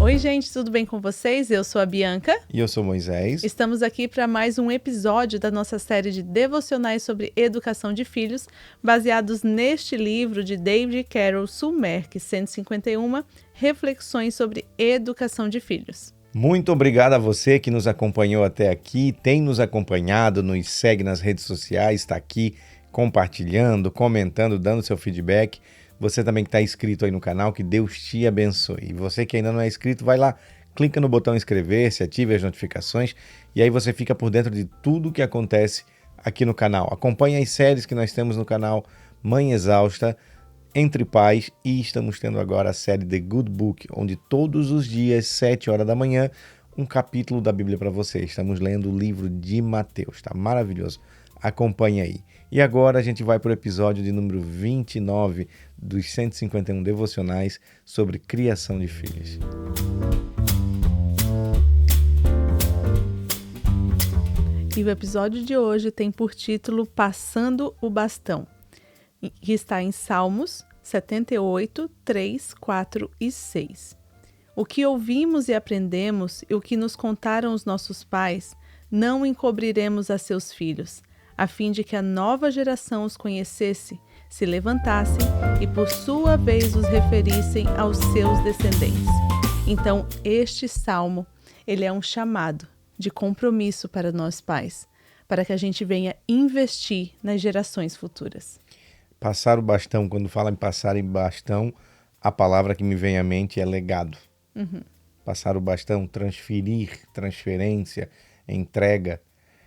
Oi, gente, tudo bem com vocês? Eu sou a Bianca. E eu sou Moisés. Estamos aqui para mais um episódio da nossa série de devocionais sobre educação de filhos, baseados neste livro de David Carroll Sulmerk, 151 Reflexões sobre Educação de Filhos. Muito obrigado a você que nos acompanhou até aqui, tem nos acompanhado, nos segue nas redes sociais, está aqui compartilhando, comentando, dando seu feedback. Você também que está inscrito aí no canal, que Deus te abençoe. E você que ainda não é inscrito, vai lá, clica no botão inscrever-se, ative as notificações e aí você fica por dentro de tudo que acontece aqui no canal. Acompanhe as séries que nós temos no canal Mãe Exausta, Entre Pais, e estamos tendo agora a série The Good Book, onde todos os dias, 7 horas da manhã, um capítulo da Bíblia para você. Estamos lendo o livro de Mateus, tá maravilhoso. Acompanhe aí. E agora a gente vai para o episódio de número 29 dos 151 devocionais sobre criação de filhos. E o episódio de hoje tem por título Passando o Bastão, que está em Salmos 78, 3, 4 e 6. O que ouvimos e aprendemos e o que nos contaram os nossos pais, não encobriremos a seus filhos, a fim de que a nova geração os conhecesse, se levantassem e por sua vez os referissem aos seus descendentes. Então, este salmo, ele é um chamado de compromisso para nós pais, para que a gente venha investir nas gerações futuras. Passar o bastão, quando fala em passar em bastão, a palavra que me vem à mente é legado. Passar o bastão, transferir, transferência, entrega.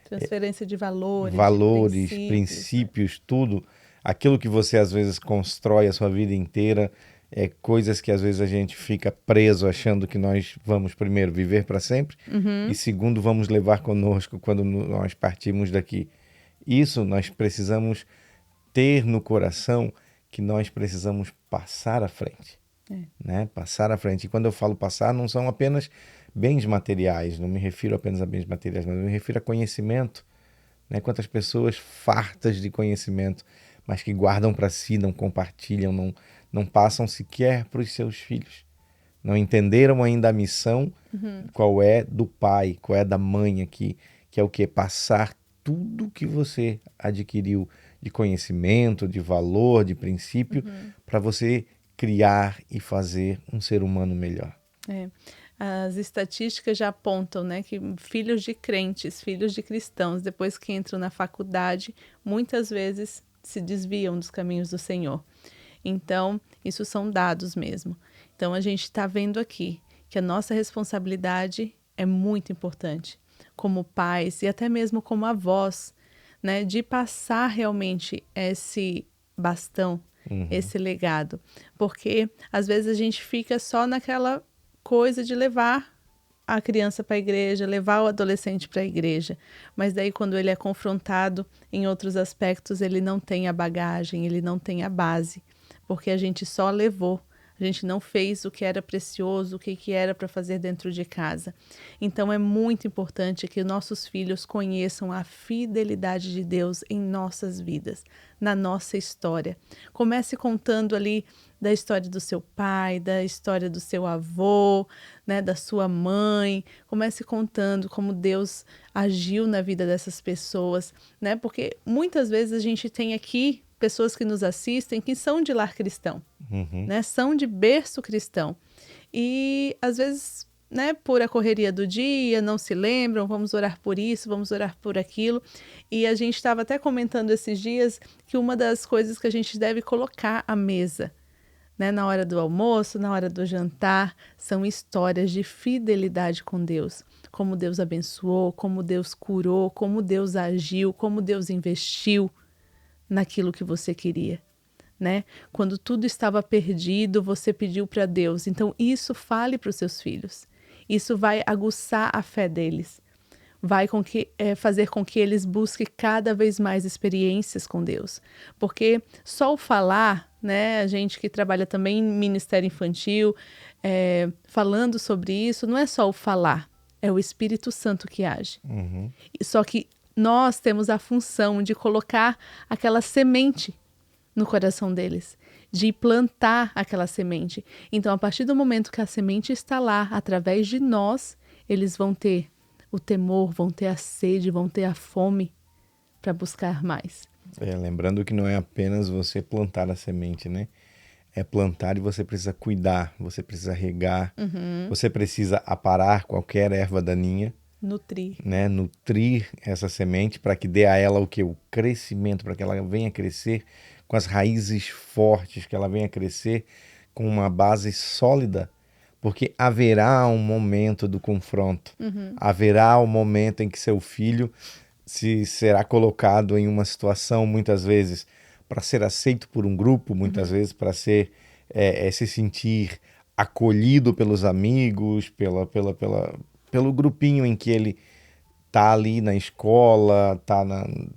Transferência de valores, de princípios, tudo. Aquilo que você às vezes constrói a sua vida inteira, coisas que às vezes a gente fica preso achando que nós vamos, primeiro, viver para sempre e segundo, vamos levar conosco quando nós partirmos daqui. Isso nós precisamos ter no coração, que nós precisamos passar à frente. Né? Passar à frente. E quando eu falo passar, não são apenas bens materiais, não me refiro apenas a bens materiais, mas eu me refiro a conhecimento. Né? Quantas pessoas fartas de conhecimento, mas que guardam para si, não compartilham, não passam sequer para os seus filhos. Não entenderam ainda a missão, qual é do pai, qual é da mãe aqui, que é o que? Passar tudo que você adquiriu de conhecimento, de valor, de princípio, para você criar e fazer um ser humano melhor. As estatísticas já apontam, né, que filhos de crentes, filhos de cristãos, depois que entram na faculdade, muitas vezes se desviam dos caminhos do Senhor. Então, isso são dados mesmo. Então, a gente está vendo aqui que a nossa responsabilidade é muito importante, como pais e até mesmo como avós, né, de passar realmente esse bastão, esse legado. Porque, às vezes, a gente fica só naquela coisa de levar a criança para a igreja, levar o adolescente para a igreja, mas daí quando ele é confrontado em outros aspectos, ele não tem a bagagem, ele não tem a base, porque a gente só levou, a gente não fez o que era precioso, o que era para fazer dentro de casa. Então é muito importante que nossos filhos conheçam a fidelidade de Deus em nossas vidas, na nossa história. Comece contando ali da história do seu pai, da história do seu avô, né, da sua mãe. Comece contando como Deus agiu na vida dessas pessoas, né? Porque muitas vezes a gente tem aqui pessoas que nos assistem que são de lar cristão, né? São de berço cristão. E às vezes, né, por a correria do dia, não se lembram, vamos orar por isso, vamos orar por aquilo. E a gente estava até comentando esses dias que uma das coisas que a gente deve colocar à mesa, né, na hora do almoço, na hora do jantar, são histórias de fidelidade com Deus. Como Deus abençoou, como Deus curou, como Deus agiu, como Deus investiu naquilo que você queria, né? Quando tudo estava perdido, você pediu para Deus. Então, isso fale para os seus filhos. Isso vai aguçar a fé deles. Vai fazer com que eles busquem cada vez mais experiências com Deus. Porque só o falar, né, a gente que trabalha também em ministério infantil, falando sobre isso, não é só o falar, é o Espírito Santo que age. Só que nós temos a função de colocar aquela semente no coração deles, de plantar aquela semente. Então, a partir do momento que a semente está lá, através de nós, eles vão ter o temor, vão ter a sede, vão ter a fome para buscar mais. Lembrando que não é apenas você plantar a semente, né? É plantar e você precisa cuidar, você precisa regar, você precisa aparar qualquer erva daninha, Nutrir. né? Nutrir essa semente para que dê a ela o que? O crescimento, para que ela venha crescer com as raízes fortes, que ela venha crescer com uma base sólida, porque haverá um momento do confronto, haverá um momento em que seu filho se será colocado em uma situação, muitas vezes, para ser aceito por um grupo, muitas vezes para ser se sentir acolhido pelos amigos, pelo grupinho em que ele tá ali na escola, tá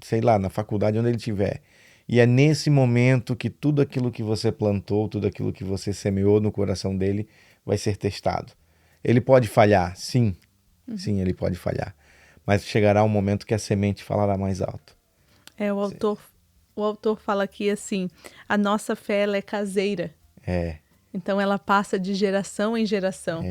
sei lá, na faculdade, onde ele estiver. E é nesse momento que tudo aquilo que você plantou, tudo aquilo que você semeou no coração dele vai ser testado. Ele pode falhar, sim. Sim, ele pode falhar. Mas chegará um momento que a semente falará mais alto. O autor fala aqui assim, a nossa fé ela é caseira. É. Então ela passa de geração em geração.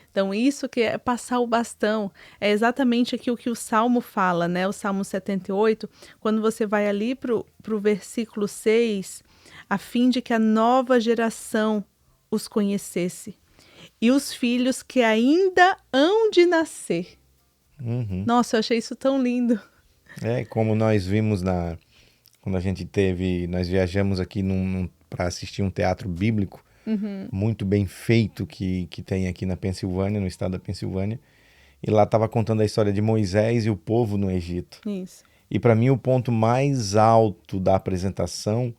Então isso que é passar o bastão, é exatamente aqui o que o Salmo fala, né? O Salmo 78, quando você vai ali pro versículo 6, a fim de que a nova geração os conhecesse, e os filhos que ainda hão de nascer. Nossa, eu achei isso tão lindo. Como nós vimos quando a gente nós viajamos aqui para assistir um teatro bíblico, muito bem feito que tem aqui na Pensilvânia, no estado da Pensilvânia. E lá estava contando a história de Moisés e o povo no Egito. Isso. E para mim o ponto mais alto da apresentação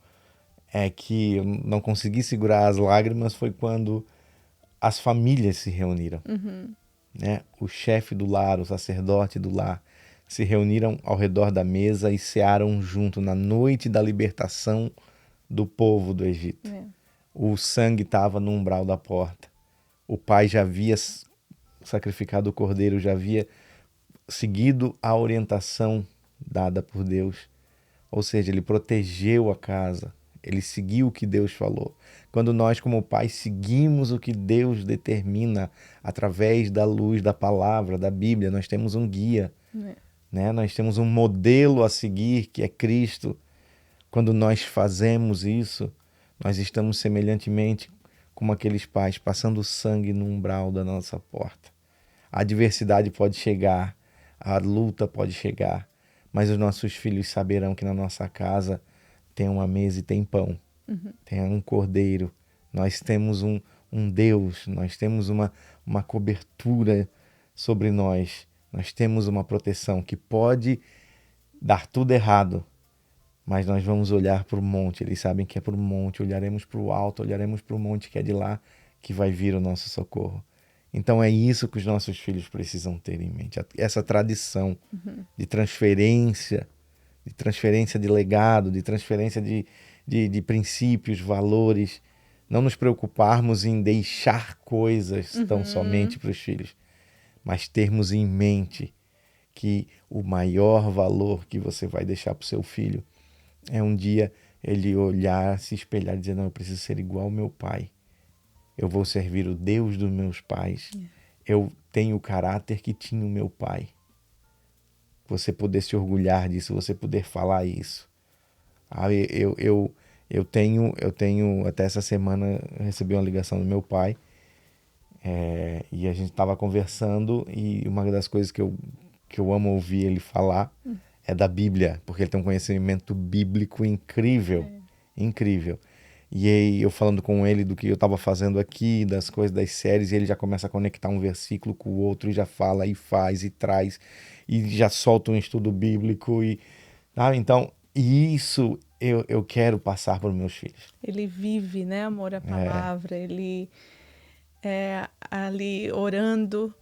é que eu não consegui segurar as lágrimas foi quando as famílias se reuniram. Né? O chefe do lar, o sacerdote do lar, se reuniram ao redor da mesa e cearam junto na noite da libertação do povo do Egito. O sangue estava no umbral da porta. O pai já havia sacrificado o cordeiro, já havia seguido a orientação dada por Deus. Ou seja, ele protegeu a casa, ele seguiu o que Deus falou. Quando nós, como pais, seguimos o que Deus determina através da luz da palavra, da Bíblia, nós temos um guia, né? Nós temos um modelo a seguir, que é Cristo. Quando nós fazemos isso, nós estamos semelhantemente como aqueles pais passando sangue no umbral da nossa porta. A adversidade pode chegar, a luta pode chegar, mas os nossos filhos saberão que na nossa casa tem uma mesa e tem pão, tem um cordeiro. Nós temos um Deus, nós temos uma cobertura sobre nós, nós temos uma proteção que pode dar tudo errado, mas nós vamos olhar para o monte. Eles sabem que é para o monte, olharemos para o alto, olharemos para o monte que é de lá que vai vir o nosso socorro. Então é isso que os nossos filhos precisam ter em mente, essa tradição de transferência de legado, de transferência de princípios, valores. Não nos preocuparmos em deixar coisas tão somente para os filhos, mas termos em mente que o maior valor que você vai deixar para o seu filho é um dia ele olhar, se espelhar e dizer, não, eu preciso ser igual ao meu pai. Eu vou servir o Deus dos meus pais. Eu tenho o caráter que tinha o meu pai. Você poder se orgulhar disso, você poder falar isso. Eu tenho, até essa semana, eu recebi uma ligação do meu pai, e a gente estava conversando, e uma das coisas que eu amo ouvir ele falar é da Bíblia, porque ele tem um conhecimento bíblico incrível, incrível. E aí eu falando com ele do que eu estava fazendo aqui, das coisas, das séries, e ele já começa a conectar um versículo com o outro, e já fala, e faz, e traz, e já solta um estudo bíblico. Então, isso eu quero passar para os meus filhos. Ele vive, né, amor à palavra, ele é ali orando,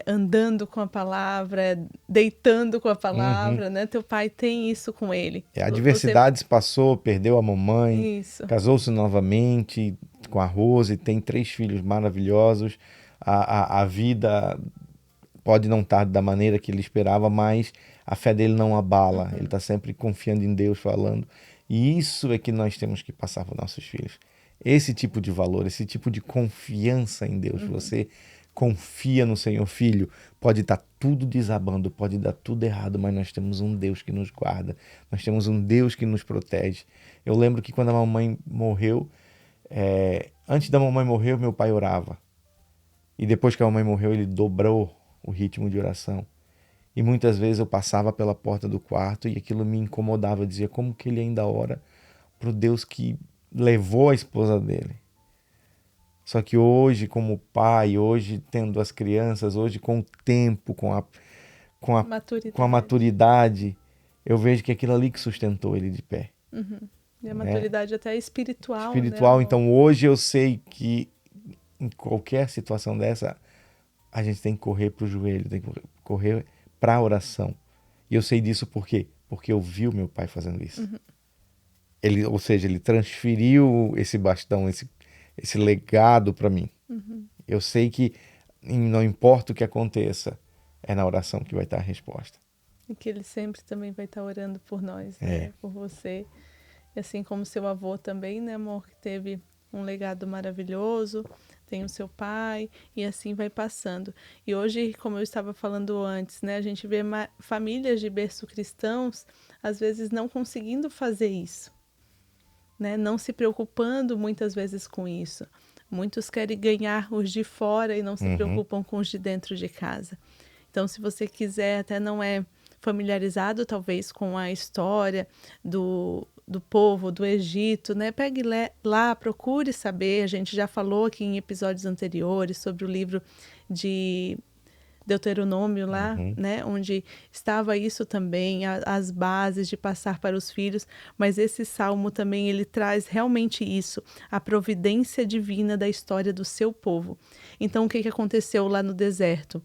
andando com a palavra, deitando com a palavra, né? Teu pai tem isso com ele. A adversidade se passou, perdeu a mamãe, casou-se novamente com a Rose, tem 3 filhos maravilhosos. A vida pode não estar da maneira que ele esperava, mas a fé dele não abala. Ele está sempre confiando em Deus, falando. E isso é que nós temos que passar para os nossos filhos. Esse tipo de valor, esse tipo de confiança em Deus. Você confia no Senhor, filho. Pode estar tudo desabando, pode dar tudo errado, mas nós temos um Deus que nos guarda. Nós temos um Deus que nos protege. Eu lembro que quando a mamãe morreu, antes da mamãe morrer, meu pai orava. E depois que a mamãe morreu, ele dobrou o ritmo de oração. E muitas vezes eu passava pela porta do quarto e aquilo me incomodava. Eu dizia, como que ele ainda ora pro Deus que levou a esposa dele? Só que hoje, como pai, hoje tendo as crianças, hoje com o tempo, com a maturidade, eu vejo que aquilo ali que sustentou ele de pé. E a Né? maturidade até espiritual, Espiritual, né? então hoje eu sei que em qualquer situação dessa, a gente tem que correr para o joelho, tem que correr para a oração. E eu sei disso por quê? Porque eu vi o meu pai fazendo isso. Ou seja, ele transferiu esse bastão, esse legado para mim. Eu sei que não importa o que aconteça, é na oração que vai estar a resposta. E que ele sempre também vai estar orando por nós, né? Por você. E assim como seu avô também, né, amor? Que teve um legado maravilhoso, tem o seu pai, e assim vai passando. E hoje, como eu estava falando antes, né, a gente vê famílias de berço cristãos, às vezes não conseguindo fazer isso, né, não se preocupando muitas vezes com isso. Muitos querem ganhar os de fora e não se preocupam com os de dentro de casa. Então, se você quiser, até não é familiarizado talvez com a história do povo do Egito, né? Pegue lá, procure saber. A gente já falou aqui em episódios anteriores sobre o livro de Deuteronômio lá, né? Onde estava isso também, as bases de passar para os filhos. Mas esse salmo também, ele traz realmente isso, a providência divina da história do seu povo. Então, o que aconteceu lá no deserto?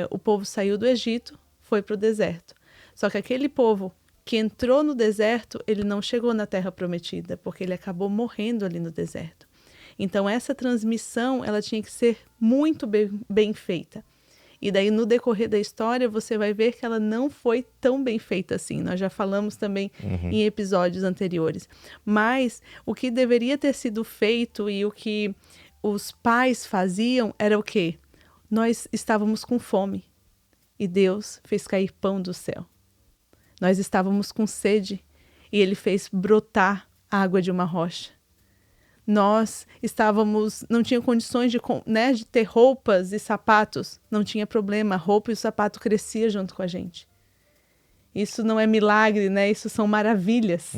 O povo saiu do Egito, foi para o deserto. Só que aquele povo que entrou no deserto, ele não chegou na terra prometida, porque ele acabou morrendo ali no deserto. Então, essa transmissão, ela tinha que ser muito bem feita. E daí, no decorrer da história, você vai ver que ela não foi tão bem feita assim. Nós já falamos também em episódios anteriores. Mas o que deveria ter sido feito e o que os pais faziam era o quê? Nós estávamos com fome e Deus fez cair pão do céu. Nós estávamos com sede e Ele fez brotar água de uma rocha. Nós não tinha condições de ter roupas e sapatos. Não tinha problema, a roupa e o sapato crescia junto com a gente. Isso não é milagre, né? Isso são maravilhas.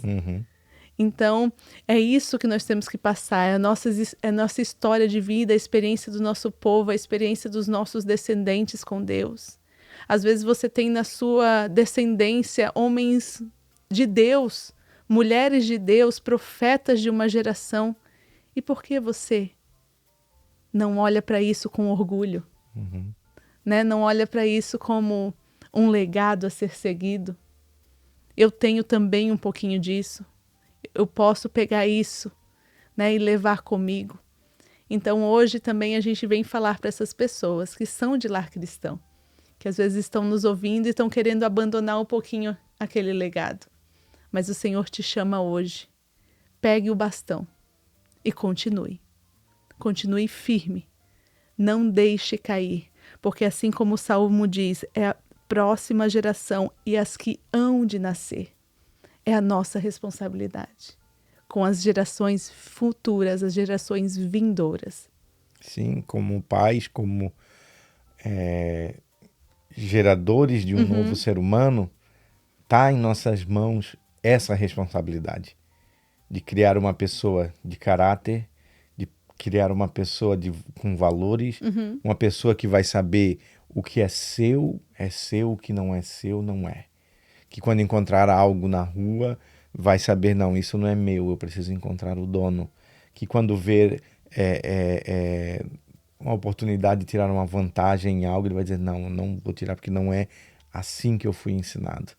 Então, é isso que nós temos que passar, é a nossa história de vida, a experiência do nosso povo, a experiência dos nossos descendentes com Deus. Às vezes você tem na sua descendência homens de Deus, mulheres de Deus, profetas de uma geração. E por que você não olha para isso com orgulho? Né? Não olha para isso como um legado a ser seguido? Eu tenho também um pouquinho disso. Eu posso pegar isso, né, e levar comigo. Então, hoje também a gente vem falar para essas pessoas que são de lar cristão, que às vezes estão nos ouvindo e estão querendo abandonar um pouquinho aquele legado. Mas o Senhor te chama hoje. Pegue o bastão e continue. Continue firme. Não deixe cair, porque assim como o Salmo diz, é a próxima geração e as que hão de nascer. É a nossa responsabilidade com as gerações futuras, as gerações vindouras. Sim, como pais, como geradores de um novo ser humano, está em nossas mãos essa responsabilidade de criar uma pessoa de caráter, de criar uma pessoa com valores, uma pessoa que vai saber o que é seu, o que não é seu, não é. Que quando encontrar algo na rua, vai saber, não, isso não é meu, eu preciso encontrar o dono. Que quando ver uma oportunidade de tirar uma vantagem em algo, ele vai dizer, não, não vou tirar porque não é assim que eu fui ensinado.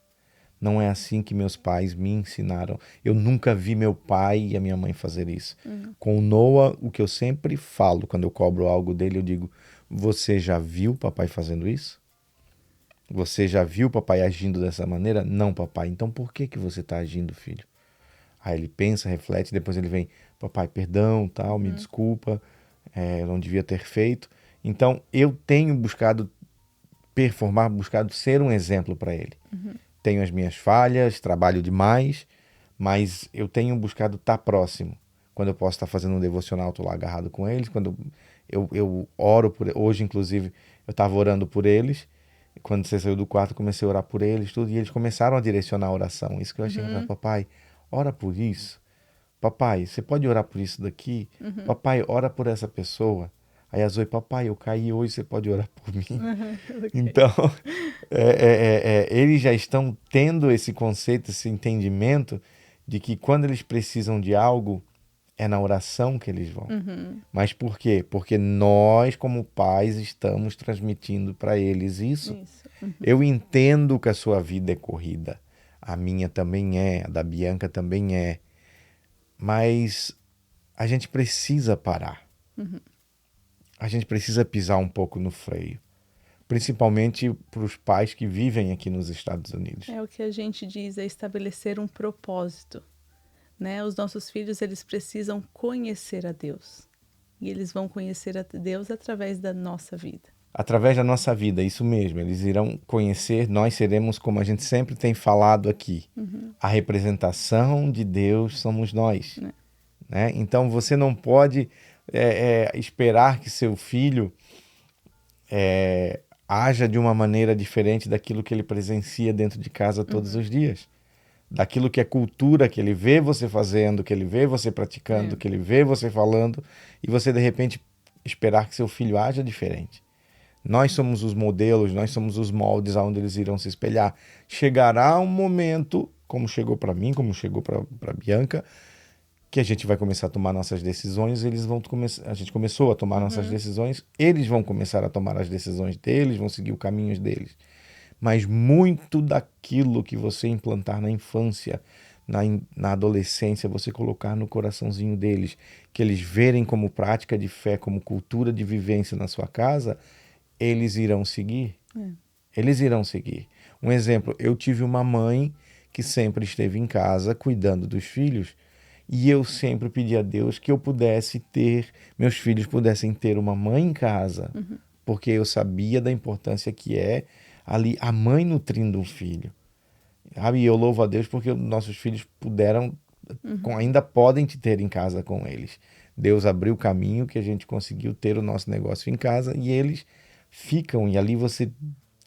Não é assim que meus pais me ensinaram. Eu nunca vi meu pai e a minha mãe fazer isso. Com o Noah, o que eu sempre falo quando eu cobro algo dele, eu digo, você já viu o papai fazendo isso? Você já viu o papai agindo dessa maneira? Não, papai. Então por que você está agindo, filho? Aí ele pensa, reflete, depois ele vem, papai, perdão, tal, me desculpa, eu não devia ter feito. Então, eu tenho buscado performar, buscado ser um exemplo para ele. Tenho as minhas falhas, trabalho demais, mas eu tenho buscado estar próximo. Quando eu posso estar fazendo um devocional, estou lá agarrado com eles. Quando eu oro por eles. Hoje, inclusive, eu estava orando por eles. Quando você saiu do quarto, eu comecei a orar por eles, tudo, e eles começaram a direcionar a oração. Isso que eu achei engraçado. Papai, ora por isso. Papai, você pode orar por isso daqui? Papai, ora por essa pessoa. Aí a Zoe, papai, eu caí hoje, você pode orar por mim? Ok. Então, eles já estão tendo esse conceito, esse entendimento de que quando eles precisam de algo, é na oração que eles vão. Mas por quê? Porque nós, como pais, estamos transmitindo para eles isso. Isso. Eu entendo que a sua vida é corrida. A minha também é, a da Bianca também é. Mas a gente precisa parar. A gente precisa pisar um pouco no freio. Principalmente para os pais que vivem aqui nos Estados Unidos. É o que a gente diz, é estabelecer um propósito, né? Os nossos filhos, eles precisam conhecer a Deus. E eles vão conhecer a Deus através da nossa vida. Através da nossa vida, isso mesmo. Eles irão conhecer, nós seremos, como a gente sempre tem falado aqui, a representação de Deus somos nós. Né? Então você não pode esperar que seu filho haja de uma maneira diferente daquilo que ele presencia dentro de casa todos os dias. Daquilo que é cultura que ele vê você fazendo, que ele vê você praticando, que ele vê você falando, e você de repente esperar que seu filho haja diferente. Nós somos os modelos, nós somos os moldes aonde eles irão se espelhar. Chegará um momento, como chegou para mim, como chegou para Bianca, que a gente vai começar a tomar nossas decisões, eles vão começar, a gente começou a tomar nossas decisões, eles vão começar a tomar as decisões deles, vão seguir o caminho deles. Mas muito daquilo que você implantar na infância, na adolescência, você colocar no coraçãozinho deles, que eles verem como prática de fé, como cultura de vivência na sua casa, eles irão seguir. Eles irão seguir. Um exemplo, eu tive uma mãe que sempre esteve em casa cuidando dos filhos, e eu sempre pedi a Deus que eu pudesse ter, meus filhos pudessem ter uma mãe em casa, porque eu sabia da importância que é ali a mãe nutrindo um filho. E eu louvo a Deus porque nossos filhos puderam, ainda podem te ter em casa com eles. Deus abriu o caminho que a gente conseguiu ter o nosso negócio em casa e eles ficam. E ali você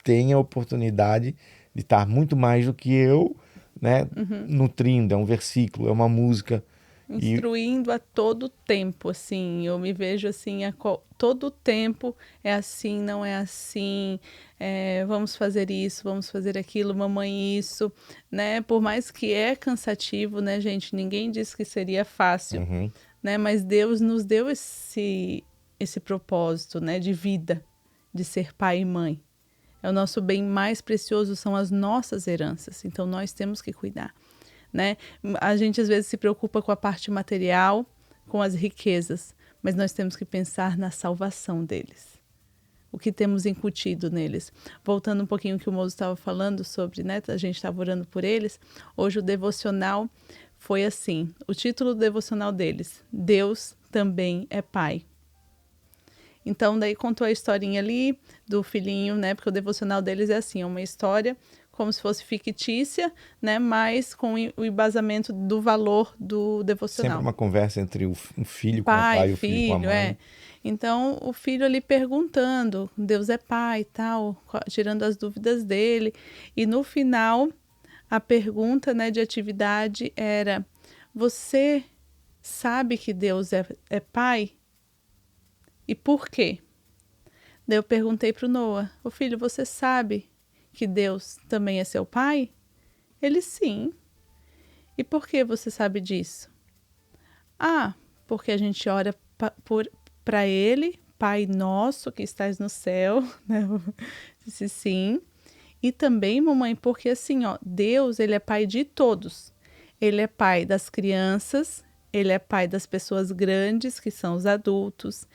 tem a oportunidade de estar muito mais do que eu, né, nutrindo. É um versículo, é uma música. Instruindo a todo tempo, assim, eu me vejo assim, todo tempo é assim, não é assim, vamos fazer isso, vamos fazer aquilo, mamãe isso, né, por mais que é cansativo, né, gente, ninguém disse que seria fácil, né, mas Deus nos deu esse propósito, né, de vida, de ser pai e mãe. É o nosso bem mais precioso, são as nossas heranças, então nós temos que cuidar. Né? A gente às vezes se preocupa com a parte material, com as riquezas, mas nós temos que pensar na salvação deles. O que temos incutido neles. Voltando um pouquinho ao que o Moço estava falando sobre, né? A gente estava orando por eles. Hoje o devocional foi assim. O título do devocional deles, Deus também é Pai. Então daí contou a historinha ali do filhinho, né? Porque o devocional deles é assim, é uma história como se fosse fictícia, né, mas com o embasamento do valor do devocional. Sempre uma conversa entre um filho com o pai e o filho com a mãe. Então, o filho ali perguntando, Deus é pai e tal, tirando as dúvidas dele. E no final, a pergunta, né, de atividade era, você sabe que Deus é pai? E por quê? Daí eu perguntei para o Noah, ô filho, você sabe que Deus também é seu pai? Ele, sim. E por que você sabe disso? Ah, porque a gente ora para ele, Pai nosso que estás no céu, né? Eu disse sim. E também, mamãe, porque assim, ó, Deus, ele é pai de todos. Ele é pai das crianças, ele é pai das pessoas grandes, que são os adultos.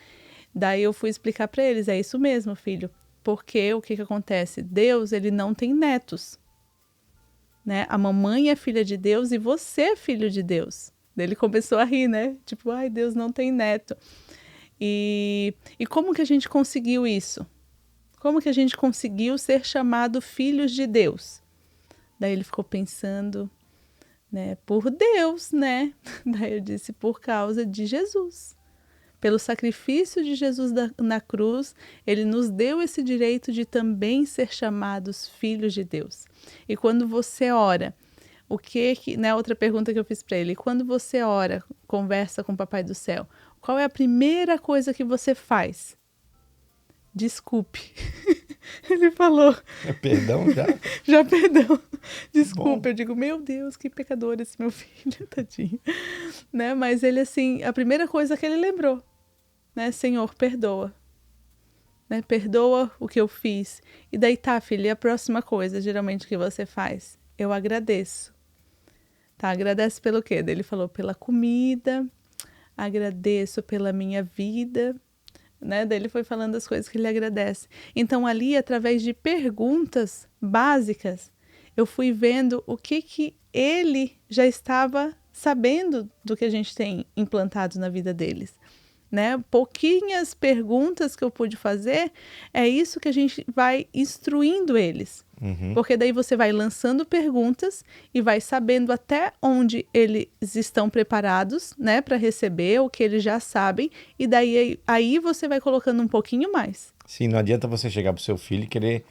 Daí eu fui explicar para eles, é isso mesmo, filho. Porque o que acontece? Deus, ele não tem netos. né? A mamãe é filha de Deus e você é filho de Deus. Daí ele começou a rir, né? Tipo, ai, Deus não tem neto. E como que a gente conseguiu isso? Como que a gente conseguiu ser chamado filhos de Deus? Daí ele ficou pensando, né? Por Deus, né? Daí eu disse, por causa de Jesus. Pelo sacrifício de Jesus na cruz, ele nos deu esse direito de também ser chamados filhos de Deus. E quando você ora, né, outra pergunta que eu fiz para ele, quando você ora, conversa com o Papai do Céu, qual é a primeira coisa que você faz? Desculpe. Ele falou. É perdão já? Já perdão. Desculpa, Bom. eu digo, meu Deus, que pecador esse meu filho, tadinho. Né? Mas ele, assim, a primeira coisa que ele lembrou, né? Senhor, perdoa. Né? Perdoa o que eu fiz. E daí tá, filho, e a próxima coisa, geralmente, que você faz? Eu agradeço. Tá, agradece pelo quê? Daí ele falou, pela comida, agradeço pela minha vida, né? Daí ele foi falando as coisas que ele agradece. Então ali, através de perguntas básicas, eu fui vendo o que ele já estava sabendo do que a gente tem implantado na vida deles. Né? Pouquinhas perguntas que eu pude fazer, é isso que a gente vai instruindo eles. Porque daí você vai lançando perguntas e vai sabendo até onde eles estão preparados, né, para receber o que eles já sabem, e daí aí você vai colocando um pouquinho mais. Sim, não adianta você chegar pro seu filho e querer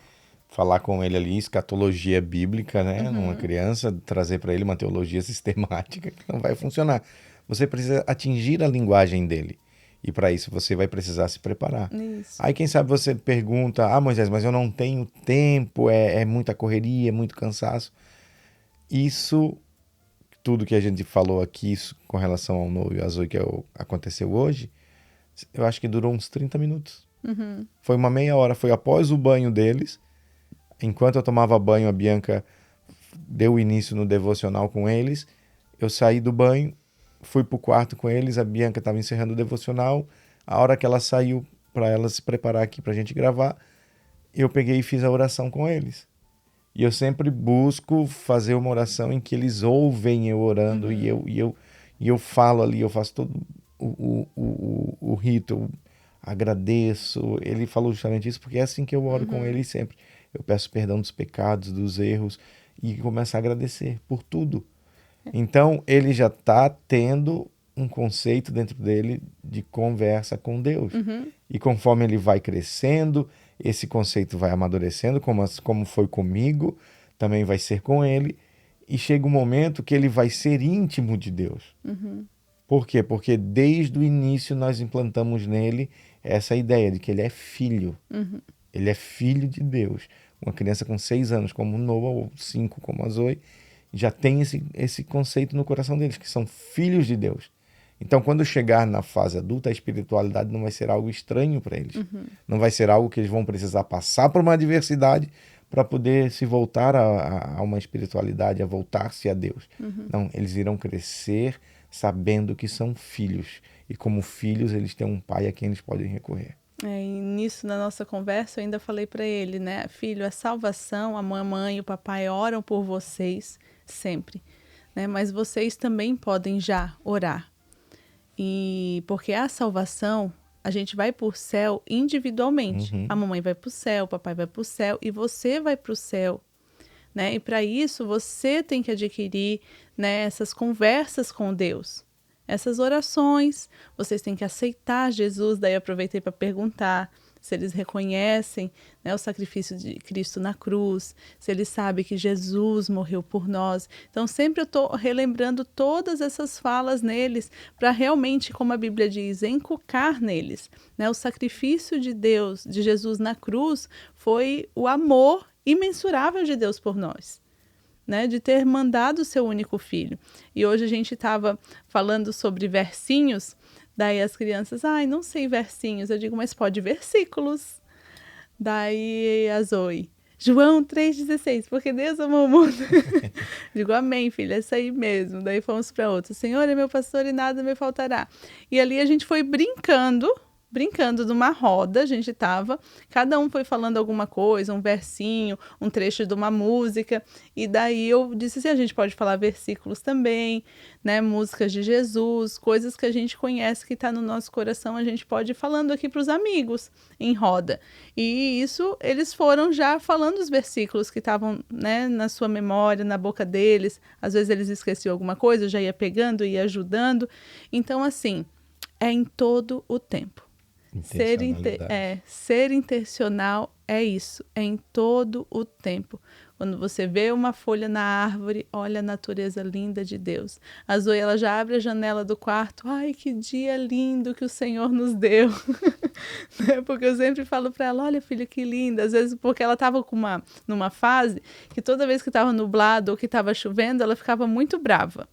falar com ele ali escatologia bíblica, né, numa criança, trazer para ele uma teologia sistemática que não vai funcionar. Você precisa atingir a linguagem dele. E para isso você vai precisar se preparar. Isso. Aí quem sabe você pergunta, Moisés, mas eu não tenho tempo, é muita correria, é muito cansaço. Isso, tudo que a gente falou aqui com relação ao Noah e ao Zoe que aconteceu hoje, eu acho que durou uns 30 minutos. Foi uma meia hora, foi após o banho deles. Enquanto eu tomava banho, a Bianca deu início no devocional com eles. Eu saí do banho, fui pro quarto com eles, a Bianca estava encerrando o devocional. A hora que ela saiu para ela se preparar aqui para a gente gravar, eu peguei e fiz a oração com eles. E eu sempre busco fazer uma oração em que eles ouvem eu orando e eu falo ali, eu faço todo o rito, eu agradeço. Ele falou justamente isso porque é assim que eu oro com ele sempre. Eu peço perdão dos pecados, dos erros e começo a agradecer por tudo. Então, ele já está tendo um conceito dentro dele de conversa com Deus. E conforme ele vai crescendo, esse conceito vai amadurecendo, como foi comigo, também vai ser com ele. E chega um momento que ele vai ser íntimo de Deus. Por quê? Porque desde o início nós implantamos nele essa ideia de que ele é filho. Ele é filho de Deus. Uma criança com 6 anos como o Noah, ou 5 como a Zoe, já tem esse conceito no coração deles, que são filhos de Deus. Então, quando chegar na fase adulta, a espiritualidade não vai ser algo estranho para eles. Não vai ser algo que eles vão precisar passar por uma adversidade para poder se voltar a uma espiritualidade, a voltar-se a Deus. Não, eles irão crescer sabendo que são filhos. E como filhos, eles têm um pai a quem eles podem recorrer. E nisso, na nossa conversa, eu ainda falei para ele, né? Filho, a salvação, a mamãe e o papai oram por vocês sempre, né? Mas vocês também podem já orar. E porque a salvação, a gente vai para o céu individualmente. A mamãe vai para o céu, o papai vai para o céu e você vai para o céu, né? E para isso você tem que adquirir, né, essas conversas com Deus. Essas orações, vocês têm que aceitar Jesus. Daí eu aproveitei para perguntar se eles reconhecem, né, o sacrifício de Cristo na cruz, se eles sabem que Jesus morreu por nós. Então sempre eu estou relembrando todas essas falas neles para realmente, como a Bíblia diz, encucar neles, né? O sacrifício de Deus, de Jesus na cruz, foi o amor imensurável de Deus por nós. Né, de ter mandado o seu único filho. E hoje a gente estava falando sobre versinhos, daí as crianças, não sei versinhos. Eu digo, mas pode versículos. Daí a Zoe, João 3,16, porque Deus amou o mundo. Digo, amém, filha, é isso aí mesmo. Daí fomos para outro, Senhor é meu pastor e nada me faltará. E ali a gente foi brincando brincando numa roda, a gente estava, cada um foi falando alguma coisa, um versinho, um trecho de uma música, e daí eu disse assim, a gente pode falar versículos também, né, músicas de Jesus, coisas que a gente conhece, que está no nosso coração, a gente pode ir falando aqui para os amigos em roda. E isso, eles foram já falando os versículos que estavam, né, na sua memória, na boca deles, às vezes eles esqueciam alguma coisa, eu já ia pegando, ia ajudando. Então, assim, é em todo o tempo. Ser intencional é isso, é em todo o tempo. Quando você vê uma folha na árvore, olha a natureza linda de Deus. A Zoe, ela já abre a janela do quarto, ai, que dia lindo que o Senhor nos deu. Porque eu sempre falo para ela, olha, filha, que linda. Às vezes, porque ela estava numa fase que toda vez que estava nublado ou que estava chovendo, ela ficava muito brava.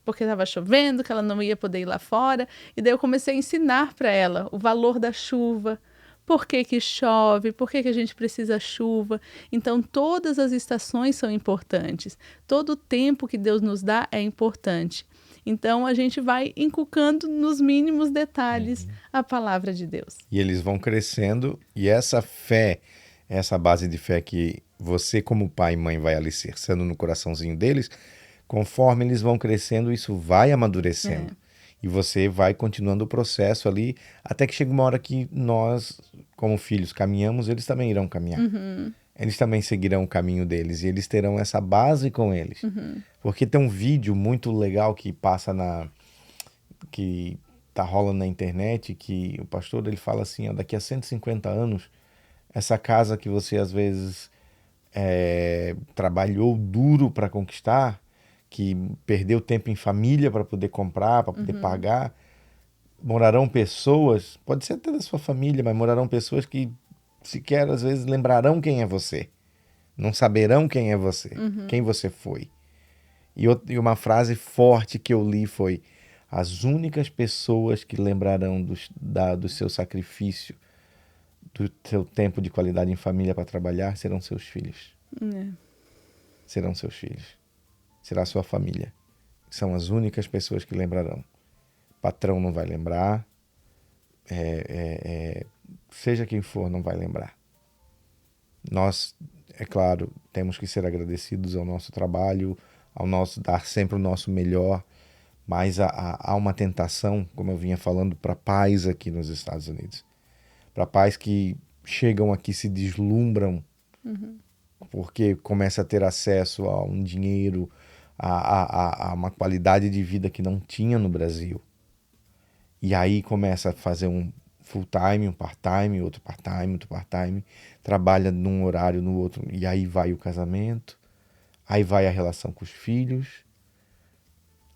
Porque estava chovendo, que ela não ia poder ir lá fora. E daí eu comecei a ensinar para ela o valor da chuva, por que que chove, por que que a gente precisa chuva. Então, todas as estações são importantes. Todo o tempo que Deus nos dá é importante. Então, a gente vai inculcando nos mínimos detalhes a palavra de Deus. E eles vão crescendo, e essa fé, essa base de fé que você, como pai e mãe, vai alicerçando no coraçãozinho deles, conforme eles vão crescendo, isso vai amadurecendo. E você vai continuando o processo ali, até que chega uma hora que nós, como filhos, caminhamos, eles também irão caminhar. Eles também seguirão o caminho deles, e eles terão essa base com eles. Porque tem um vídeo muito legal que passa que tá rolando na internet, que o pastor ele fala assim, ó, daqui a 150 anos, essa casa que você às vezes trabalhou duro para conquistar, que perdeu tempo em família para poder comprar, para poder pagar, morarão pessoas, pode ser até da sua família, mas morarão pessoas que sequer às vezes lembrarão quem é você, não saberão quem é você, quem você foi. E uma frase forte que eu li foi: as únicas pessoas que lembrarão do seu sacrifício, do seu tempo de qualidade em família para trabalhar, serão seus filhos. Serão seus filhos. Será sua família. São as únicas pessoas que lembrarão. Patrão não vai lembrar. Seja quem for, não vai lembrar. Nós, é claro, temos que ser agradecidos ao nosso trabalho, ao nosso dar sempre o nosso melhor, mas há uma tentação, como eu vinha falando, para pais aqui nos Estados Unidos. Para pais que chegam aqui, se deslumbram, porque começa a ter acesso a um dinheiro, a uma qualidade de vida que não tinha no Brasil. E aí começa a fazer um full-time, um part-time, outro part-time, outro part-time, trabalha num horário, no outro, e aí vai o casamento, aí vai a relação com os filhos,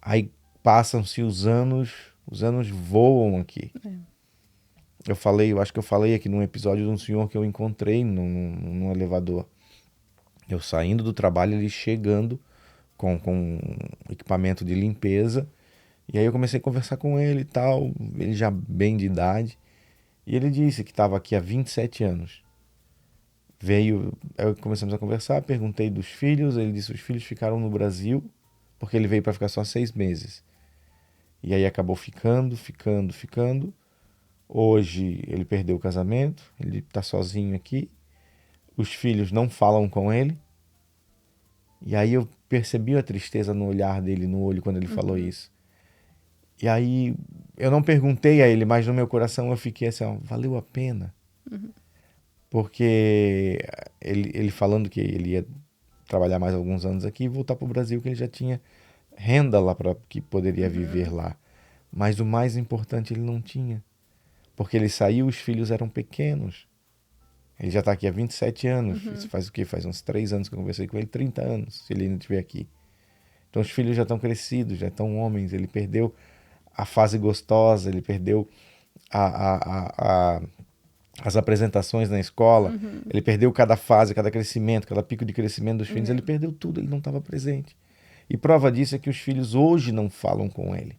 aí passam-se os anos voam aqui. Eu acho que eu falei aqui num episódio de um senhor que eu encontrei num elevador. Eu saindo do trabalho, ele chegando com equipamento de limpeza, e aí eu comecei a conversar com ele e tal, ele já bem de idade, e ele disse que estava aqui há 27 anos. Começamos a conversar, perguntei dos filhos, ele disse que os filhos ficaram no Brasil, porque ele veio para ficar só 6 meses. E aí acabou ficando. Hoje ele perdeu o casamento, ele está sozinho aqui, os filhos não falam com ele. E aí eu percebi a tristeza no olhar dele, no olho, quando ele falou isso. E aí eu não perguntei a ele, mas no meu coração eu fiquei assim, ó, valeu a pena. Porque ele falando que ele ia trabalhar mais alguns anos aqui e voltar para o Brasil, que ele já tinha renda lá para que poderia viver lá. Mas o mais importante ele não tinha. Porque ele saiu, os filhos eram pequenos. Ele já está aqui há 27 anos. Isso faz o quê? Faz uns 3 anos que eu conversei com ele, 30 anos, se ele ainda estiver aqui. Então os filhos já estão crescidos, já estão homens. Ele perdeu a fase gostosa, ele perdeu as apresentações na escola, ele perdeu cada fase, cada crescimento, cada pico de crescimento dos filhos, ele perdeu tudo, ele não estava presente. E prova disso é que os filhos hoje não falam com ele.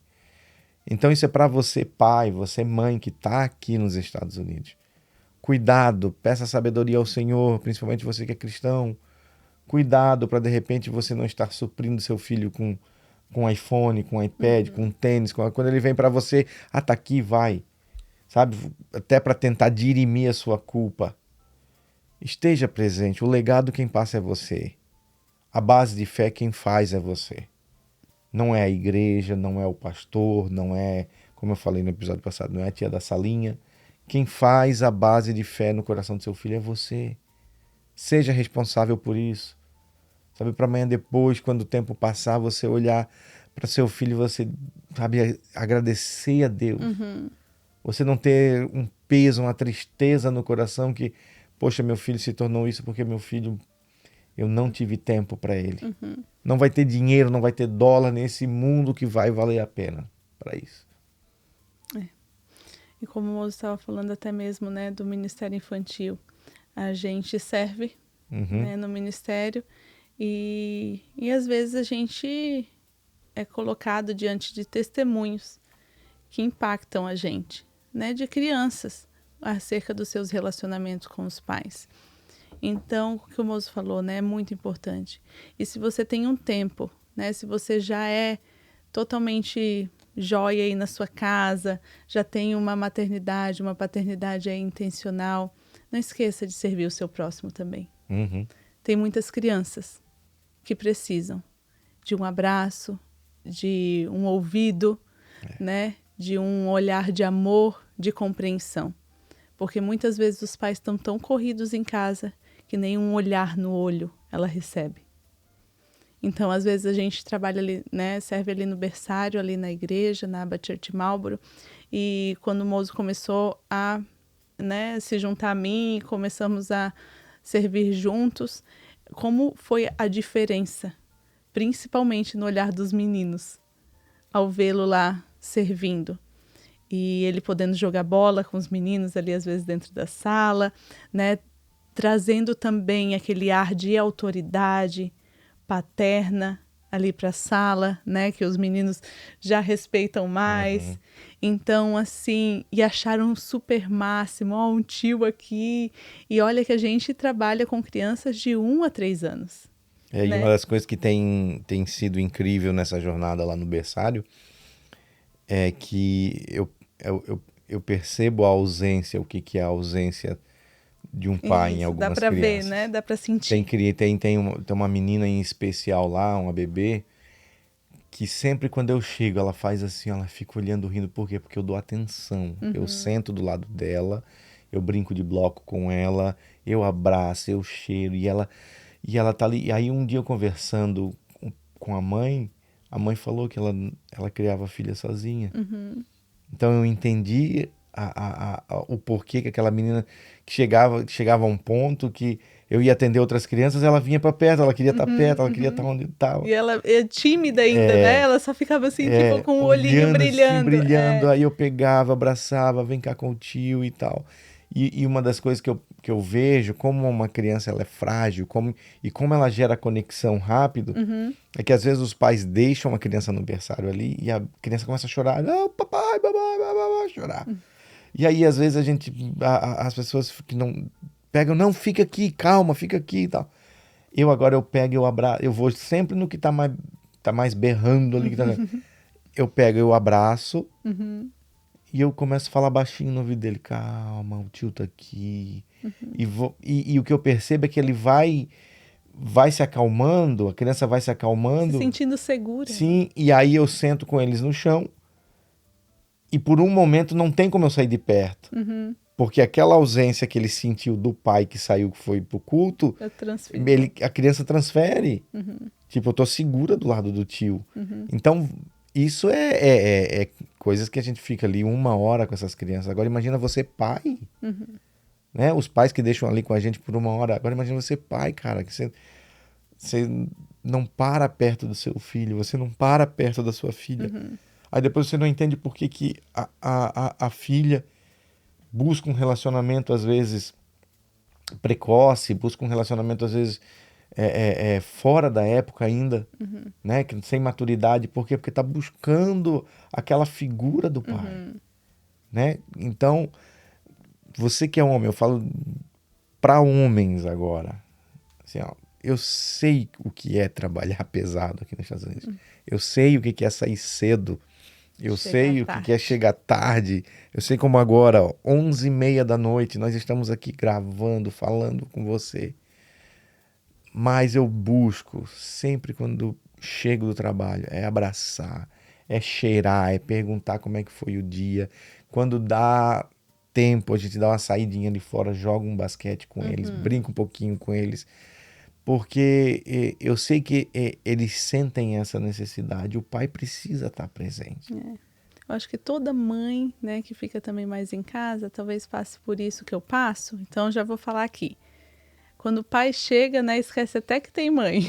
Então isso é para você pai, você mãe que está aqui nos Estados Unidos. Cuidado, peça sabedoria ao Senhor, principalmente você que é cristão. Cuidado para de repente você não estar suprindo seu filho com iPhone, com iPad, com tênis, quando ele vem para você, tá aqui, vai. sabe? Até para tentar dirimir a sua culpa. Esteja presente. O legado quem passa é você. A base de fé quem faz é você. Não é a igreja, não é o pastor, não é, como eu falei no episódio passado, não é a tia da salinha. Quem faz a base de fé no coração do seu filho é você. Seja responsável por isso. Sabe, para amanhã depois, quando o tempo passar, você olhar para seu filho e você, sabe, agradecer a Deus. Você não ter um peso, uma tristeza no coração que, poxa, meu filho se tornou isso porque meu filho, eu não tive tempo para ele. Não vai ter dinheiro, não vai ter dólar nesse mundo que vai valer a pena para isso. E como o Moço estava falando até mesmo, né, do Ministério Infantil, a gente serve, né, no ministério e às vezes a gente é colocado diante de testemunhos que impactam a gente, né, de crianças acerca dos seus relacionamentos com os pais. Então, o que o Moço falou, né, é muito importante. E se você tem um tempo, né, se você já é totalmente jóia aí na sua casa, já tem uma maternidade, uma paternidade aí intencional, não esqueça de servir o seu próximo também. Tem muitas crianças que precisam de um abraço, de um ouvido, né, de um olhar de amor, de compreensão. Porque muitas vezes os pais estão tão corridos em casa que nem um olhar no olho ela recebe. Então, às vezes, a gente trabalha ali, né, serve ali no berçário, ali na igreja, na Aba Church Marlborough, e quando o Moço começou a, né, se juntar a mim, começamos a servir juntos, como foi a diferença, principalmente no olhar dos meninos, ao vê-lo lá servindo. E ele podendo jogar bola com os meninos ali, às vezes, dentro da sala, né, trazendo também aquele ar de autoridade paterna ali para a sala, né, que os meninos já respeitam mais. Então, assim, e acharam um super máximo, ó, um tio aqui. E olha que a gente trabalha com crianças de 1 a 3 anos. E né? uma das coisas que tem sido incrível nessa jornada lá no berçário é que eu percebo a ausência, o que é a ausência de um pai em Isso, dá algumas para ver, crianças. né? Dá para sentir. Tem uma menina em especial lá, uma bebê, que sempre quando eu chego ela faz assim, ela fica olhando, rindo. Por quê? Porque eu dou atenção. Eu sento do lado dela, eu brinco de bloco com ela, eu abraço, eu cheiro e ela tá ali. E aí um dia eu conversando com a mãe falou que ela criava a filha sozinha. Então eu entendi o porquê que aquela menina que chegava a um ponto que eu ia atender outras crianças, ela vinha para perto, ela queria estar perto, ela queria estar onde estava. E ela é tímida ainda, né? Ela só ficava assim, tipo, com o olhinho Olhando assim, brilhando. brilhando, aí eu pegava, abraçava, vem cá com o tio e tal. E uma das coisas que eu vejo, como uma criança ela é frágil, como ela gera conexão rápido, é que às vezes os pais deixam a criança no berçário ali e a criança começa a chorar. Não, papai, babá, babá, chorar. E aí, às vezes, as pessoas que não pegam, não, fica aqui, calma, fica aqui e tal. Eu pego, eu abraço, eu vou sempre no que tá mais berrando ali. Eu pego, eu abraço e eu começo a falar baixinho no ouvido dele. Calma, o tio tá aqui. E o que eu percebo é que ele vai se acalmando, a criança vai se acalmando. Se sentindo segura. Sim, e aí eu sento com eles no chão e por um momento não tem como eu sair de perto. Porque aquela ausência que ele sentiu do pai que saiu, que foi pro culto, a criança transfere. Tipo, eu tô segura do lado do tio. Então, isso é coisas que a gente fica ali 1 hora com essas crianças. Agora imagina você pai, né? Os pais que deixam ali com a gente por 1 hora. Agora imagina você pai, cara, que você não para perto do seu filho, você não para perto da sua filha. Aí depois você não entende por que a filha busca um relacionamento, às vezes, precoce, busca um relacionamento, às vezes, fora da época ainda, né? Sem maturidade. Por quê? Porque está buscando aquela figura do pai. Né? Então, você que é homem, eu falo para homens agora. Assim, ó, eu sei o que é trabalhar pesado aqui nos Estados Unidos. Eu sei o que é sair cedo Eu Chegar sei o que é tarde. chegar tarde. Eu sei como agora, ó, 11h30 da noite, nós estamos aqui gravando, falando com você. Mas eu busco, sempre quando chego do trabalho, é abraçar, é cheirar, é perguntar como é que foi o dia. Quando dá tempo, a gente dá uma saidinha ali fora, joga um basquete com eles, Uhum. brinca um pouquinho com eles. Porque eu sei que eles sentem essa necessidade. O pai precisa estar presente. Eu acho que toda mãe, né, que fica também mais em casa, talvez passe por isso que eu passo. Então já vou falar aqui. Quando o pai chega, né, esquece até que tem mãe.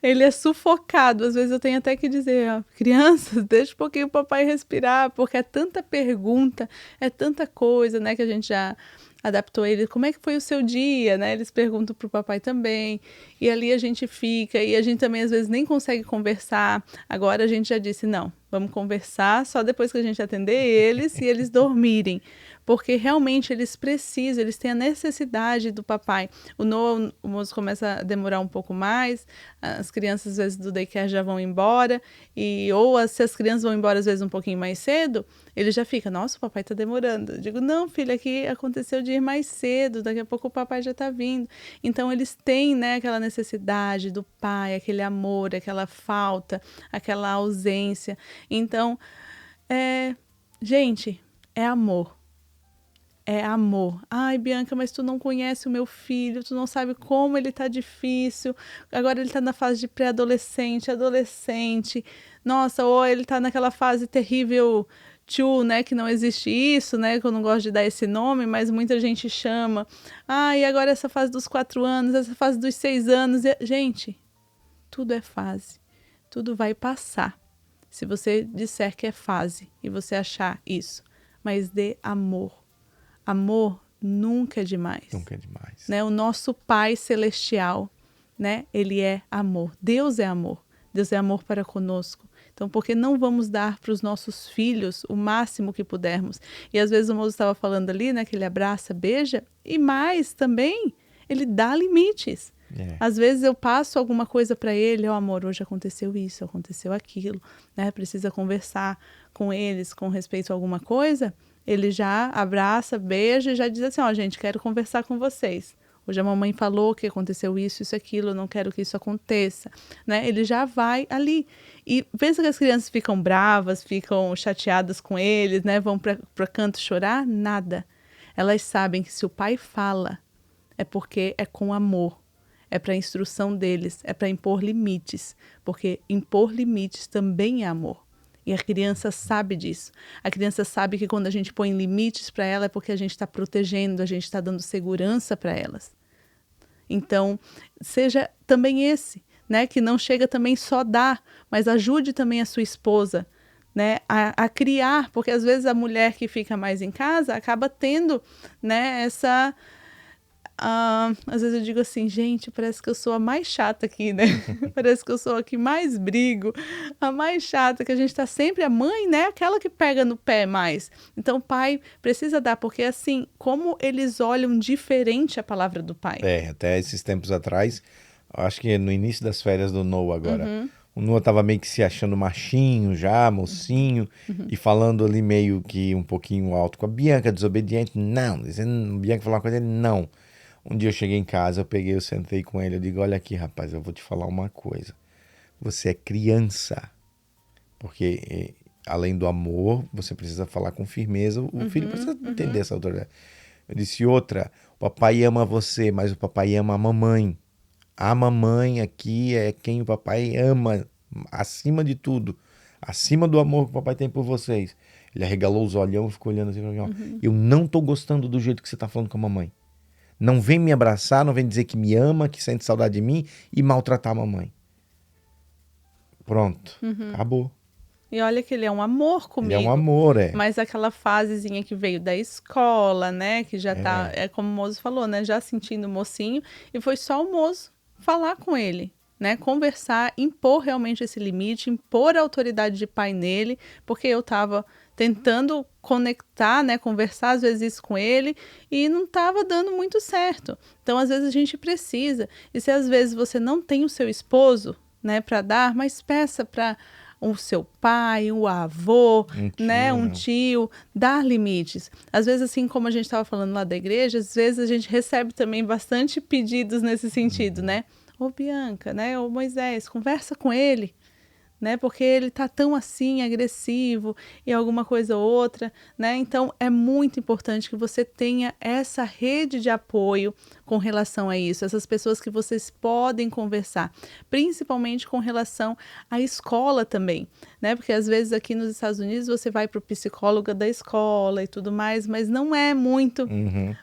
Ele é sufocado. Às vezes eu tenho até que dizer, ó, crianças, deixa um pouquinho o papai respirar, porque é tanta pergunta, é tanta coisa, né, que a gente já adaptou ele. Como é que foi o seu dia, né? Eles perguntam pro papai também. E ali a gente fica, e a gente também às vezes nem consegue conversar. Agora a gente já disse, não, vamos conversar só depois que a gente atender eles e eles dormirem. Porque realmente eles precisam, eles têm a necessidade do papai. O Noah, o moço começa a demorar um pouco mais, as crianças às vezes do daycare já vão embora, se as crianças vão embora às vezes um pouquinho mais cedo, ele já fica, nossa, o papai tá demorando. Eu digo, não, filho, aqui aconteceu de ir mais cedo, daqui a pouco o papai já tá vindo. Então eles têm, né, aquela necessidade do pai, aquele amor, aquela falta, aquela ausência. Então, é, gente, é amor. É amor. Ai, Bianca, mas tu não conhece o meu filho, tu não sabe como ele tá difícil. Agora ele tá na fase de pré-adolescente, adolescente. Nossa, ou ele tá naquela fase terrível tio, né, que não existe isso, né, que eu não gosto de dar esse nome, mas muita gente chama. Ah, e agora essa fase dos 4 anos, essa fase dos 6 anos. Gente, tudo é fase. Tudo vai passar. Se você disser que é fase e você achar isso, mas dê amor. Amor nunca é demais, Nunca é demais. né? O nosso Pai Celestial, né? Ele é amor. Deus é amor. Deus é amor para conosco. Então, por que não vamos dar para os nossos filhos o máximo que pudermos? E às vezes o moço estava falando ali, né? Que ele abraça, beija, e mais também, ele dá limites. É. Às vezes eu passo alguma coisa para ele, ó, amor, hoje aconteceu isso, aconteceu aquilo, né? Precisa conversar com eles com respeito a alguma coisa. Ele já abraça, beija e já diz assim, ó, gente, quero conversar com vocês. Hoje a mamãe falou que aconteceu isso, aquilo, eu não quero que isso aconteça, né? Ele já vai ali. E pensa que as crianças ficam bravas, ficam chateadas com eles, né? Vão para canto chorar? Nada. Elas sabem que se o pai fala, é porque é com amor. É para a instrução deles, é para impor limites, porque impor limites também é amor. E a criança sabe disso. A criança sabe que quando a gente põe limites para ela é porque a gente está protegendo, a gente está dando segurança para elas. Então, seja também esse, né? Que não chega também só dar, mas ajude também a sua esposa, né? A criar, porque às vezes a mulher que fica mais em casa acaba tendo, né? Às vezes eu digo assim, gente, parece que eu sou a mais chata aqui, né? Parece que eu sou a que mais brigo, a mais chata, que a gente tá sempre, a mãe, né? Aquela que pega no pé mais. Então o pai precisa dar, porque assim, como eles olham diferente a palavra do pai. Até esses tempos atrás, acho que no início das férias do Noah agora, Uhum, o Noah tava meio que se achando machinho já, mocinho, uhum, e falando ali meio que um pouquinho alto com a Bianca, desobediente. Não, dizendo, Bianca falou uma coisa, ele não. Um dia eu cheguei em casa, eu sentei com ele, eu digo, olha aqui, rapaz, eu vou te falar uma coisa. Você é criança, porque além do amor, você precisa falar com firmeza, o filho uhum, precisa entender uhum. essa autoridade. Eu disse outra, o papai ama você, mas o papai ama a mamãe. A mamãe aqui é quem o papai ama acima de tudo, acima do amor que o papai tem por vocês. Ele arregalou os olhão e ficou olhando assim, ó, Uhum. eu não tô gostando do jeito que você tá falando com a mamãe. Não vem me abraçar, não vem dizer que me ama, que sente saudade de mim e maltratar a mamãe. Pronto, acabou. E olha que ele é um amor Ele é um comigo. amor, é. Mas aquela fasezinha que veio da escola, né? Que já tá, É, é como o moço falou, né? Já sentindo o mocinho. E foi só o moço falar com ele, né? Conversar, impor realmente esse limite, impor a autoridade de pai nele, porque eu tava tentando conectar, né? Conversar às vezes isso com ele e não tava dando muito certo. Então, às vezes a gente precisa. E se às vezes você não tem o seu esposo, né, para dar, mas peça para o seu pai, o avô, né, um né? tio, dar limites. Às vezes, assim como a gente estava falando lá da igreja, às vezes a gente recebe também bastante pedidos nesse sentido, né? Ô Bianca, né, ô Moisés, conversa com ele, né? Porque ele tá tão assim, agressivo e alguma coisa ou outra, né? Então é muito importante que você tenha essa rede de apoio com relação a isso, essas pessoas que vocês podem conversar, principalmente com relação à escola também, né? Porque às vezes aqui nos Estados Unidos você vai para o psicólogo da escola e tudo mais, mas não é muito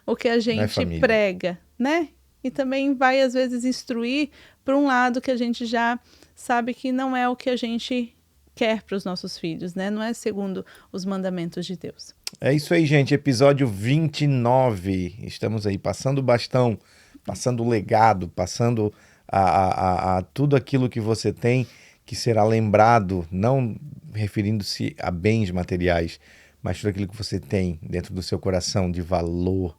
o que a Não é gente família. prega, né? E também vai às vezes instruir por um lado que a gente já sabe que não é o que a gente quer para os nossos filhos, né? Não é segundo os mandamentos de Deus. É isso aí, gente. Episódio 29. Estamos aí passando o bastão, passando o legado, passando a tudo aquilo que você tem que será lembrado, não referindo-se a bens materiais, mas tudo aquilo que você tem dentro do seu coração de valor,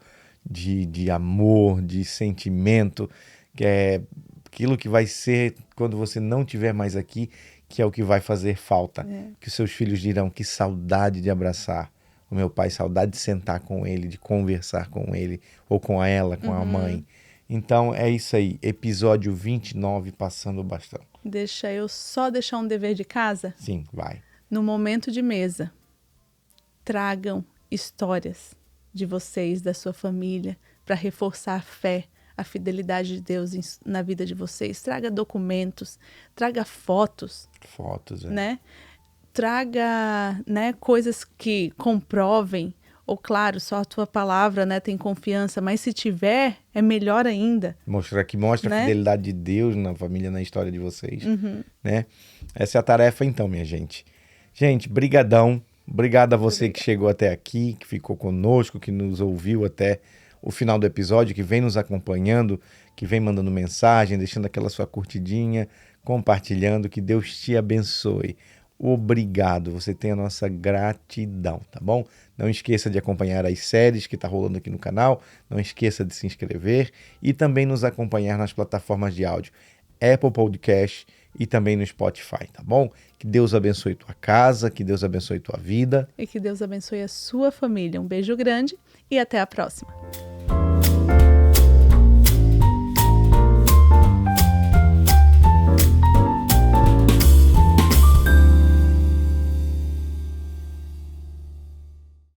de amor, de sentimento, que é aquilo que vai ser quando você não estiver mais aqui, que é o que vai fazer falta. Que os seus filhos dirão: que saudade de abraçar o meu pai, saudade de sentar com ele, de conversar com ele, ou com ela, com a mãe. Então é isso aí, episódio 29, passando o bastão. Deixa eu só deixar um dever de casa. Sim, vai. No momento de mesa, tragam histórias de vocês, da sua família, para reforçar a fé, a fidelidade de Deus na vida de vocês. Traga documentos, traga fotos, Fotos, né? Traga, né, coisas que comprovem, ou claro, só a tua palavra, né, tem confiança, mas se tiver, é melhor ainda. Mostra a né? fidelidade de Deus na família, na história de vocês, né? Essa é a tarefa então, minha gente. Gente, brigadão. Obrigado a você que chegou até aqui, que ficou conosco, que nos ouviu até o final do episódio, que vem nos acompanhando, que vem mandando mensagem, deixando aquela sua curtidinha, compartilhando. Que Deus te abençoe. Obrigado, você tem a nossa gratidão, tá bom? Não esqueça de acompanhar as séries que tá rolando aqui no canal, não esqueça de se inscrever e também nos acompanhar nas plataformas de áudio Apple Podcast e também no Spotify, tá bom? Que Deus abençoe tua casa, que Deus abençoe tua vida. E que Deus abençoe a sua família. Um beijo grande e até a próxima.